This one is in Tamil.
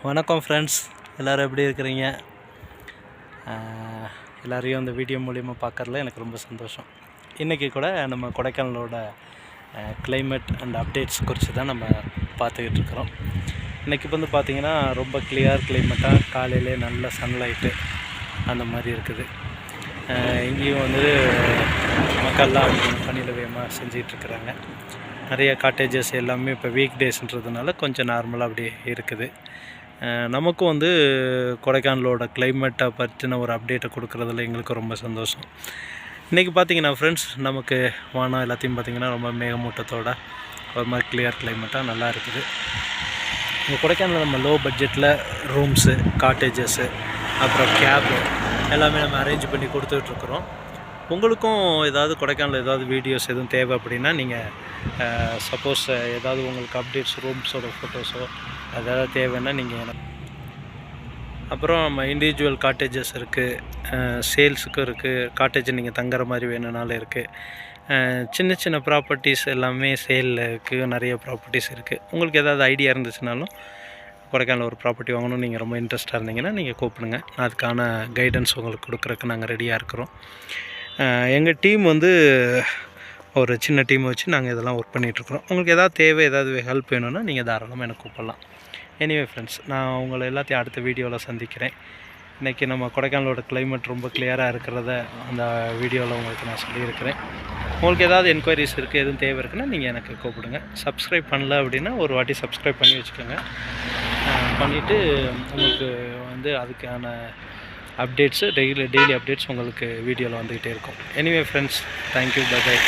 வணக்கம் ஃப்ரெண்ட்ஸ், எல்லோரும் எப்படி இருக்கிறீங்க? எல்லோரையும் இந்த வீடியோ மூலிமா பார்க்குறதுல எனக்கு ரொம்ப சந்தோஷம். இன்றைக்கி கூட நம்ம கொடைக்கானலோட கிளைமேட் அண்ட் அப்டேட்ஸ் குறித்து தான் நம்ம பார்த்துக்கிட்டு இருக்கிறோம். இன்றைக்கி வந்து பார்த்திங்கன்னா ரொம்ப கிளியர் கிளைமேட்டாக, காலையிலே நல்ல சன்லைட்டு அந்த மாதிரி இருக்குது. இங்கேயும் வந்து மக்கள்லாம் பணியில் வேகமாக செஞ்சிகிட்ருக்குறாங்க. நிறைய காட்டேஜஸ் எல்லாமே இப்போ வீக் டேஸ்ன்றதுனால கொஞ்சம் நார்மலாக அப்படியே இருக்குது. நமக்கும் வந்து கொடைக்கானலோட கிளைமேட்டை பற்றின ஒரு அப்டேட்டை கொடுக்குறதுல எங்களுக்கு ரொம்ப சந்தோஷம். இன்றைக்கி பார்த்திங்கன்னா ஃப்ரெண்ட்ஸ், நமக்கு வானம் எல்லாத்தையும் பார்த்திங்கன்னா ரொம்ப மேகமூட்டத்தோட ஒரு மாதிரி கிளியர் கிளைமேட்டாக நல்லா இருக்குது. இங்கே கொடைக்கானலில் நம்ம லோ பட்ஜெட்டில் ரூம்ஸு, காட்டேஜஸ்ஸு, அப்புறம் கேபு எல்லாமே நம்ம அரேஞ்ச் பண்ணி கொடுத்துட்ருக்குறோம். உங்களுக்கும் ஏதாவது கொடைக்கானலில் ஏதாவது வீடியோஸ் எதுவும் தேவை அப்படின்னா நீங்கள் சப்போஸ் ஏதாவது உங்களுக்கு அப்டேட்ஸ், ரூம்ஸோட ஃபோட்டோஸோ ஏதாவது தேவைன்னா நீங்கள் அப்புறம் நம்ம இண்டிவிஜுவல் காட்டேஜஸ் இருக்குது, சேல்ஸுக்கும் இருக்குது. காட்டேஜ் நீங்கள் தங்குற மாதிரி வேணும்னாலும் இருக்குது. சின்ன சின்ன ப்ராப்பர்ட்டிஸ் எல்லாமே சேலில் இருக்குது. நிறைய ப்ராப்பர்ட்டிஸ் இருக்குது. உங்களுக்கு ஏதாவது ஐடியா இருந்துச்சுனாலும் கொடைக்கானல் ஒரு ப்ராப்பர்ட்டி வாங்கணும்னு நீங்கள் ரொம்ப இன்ட்ரெஸ்ட்டாக இருந்தீங்கன்னா நீங்கள் கூப்பிடுங்க. அதுக்கான கைடன்ஸ் உங்களுக்கு கொடுக்குறதுக்கு நாங்கள் ரெடியாக இருக்கிறோம். எங்கள் டீம் வந்து ஒரு சின்ன டீம் வச்சு நாங்கள் இதெல்லாம் ஒர்க் பண்ணிகிட்ருக்குறோம். உங்களுக்கு ஏதாவது தேவை, ஏதாவது ஹெல்ப் வேணும்னா நீங்கள் தாராளமாக எனக்கு கூப்பிடலாம். எனிவே ஃப்ரெண்ட்ஸ், நான் உங்களை எல்லாத்தையும் அடுத்த வீடியோவில் சந்திக்கிறேன். இன்றைக்கி நம்ம கொடைக்கானலோட கிளைமேட் ரொம்ப கிளியராக இருக்கிறத அந்த வீடியோவில் உங்களுக்கு நான் சொல்லியிருக்கிறேன். உங்களுக்கு ஏதாவது என்கொயரிஸ் இருக்குது, எதுவும் தேவை இருக்குன்னா நீங்கள் எனக்கு கூப்பிடுங்க. சப்ஸ்கிரைப் பண்ணல அப்படின்னா ஒரு வாட்டி சப்ஸ்கிரைப் பண்ணி வச்சுக்கோங்க. பண்ணிவிட்டு உங்களுக்கு வந்து அதுக்கான அப்டேட்ஸு டெய்லி அப்டேட்ஸ் உங்களுக்கு வீடியோவில் வந்துக்கிட்டே இருக்கும். Anyway friends, thank you, bye by.